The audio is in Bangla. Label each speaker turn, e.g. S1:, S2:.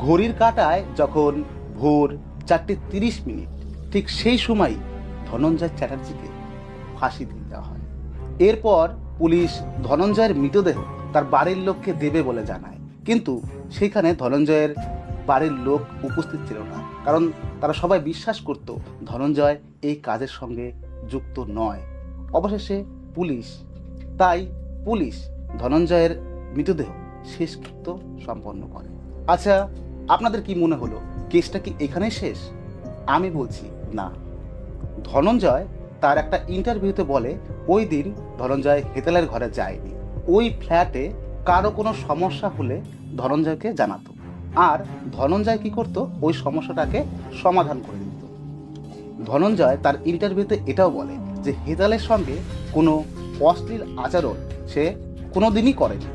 S1: ঘড়ির কাঁটায় যখন ভোর 4:30, ঠিক সেই সময়ই ধনঞ্জয় চ্যাটার্জিকে ফাঁসি দিয়ে দেওয়া হয়। এরপর পুলিশ ধনঞ্জয়ের মৃতদেহ তার বাড়ির লোককে দেবে বলে জানায়, কিন্তু সেখানে ধনঞ্জয়ের বাড়ির লোক উপস্থিত ছিল না, কারণ তারা সবাই বিশ্বাস করত ধনঞ্জয় এই কাজের সঙ্গে যুক্ত নয়। অবশেষে পুলিশ ধনঞ্জয়ের মৃতদেহ শেষকৃত্য সম্পন্ন করে। আচ্ছা, আপনাদের কি মনে হলো, কেসটা কি এখানেই শেষ? আমি বলছি না। ধনঞ্জয় তার একটা ইন্টারভিউতে বলে ওই দিন ধনঞ্জয় হেতালের ঘরে যায়নি। ওই ফ্ল্যাটে কারো কোনো সমস্যা হলে ধনঞ্জয়কে জানাতো, আর ধনঞ্জয় কি করতো, ওই সমস্যাটাকে সমাধান করে দিত। ধনঞ্জয় তার ইন্টারভিউতে এটাও বলে যে হেতালের সঙ্গে কোনো অশ্লীল আচরণ সে কোনোদিনই করেনি।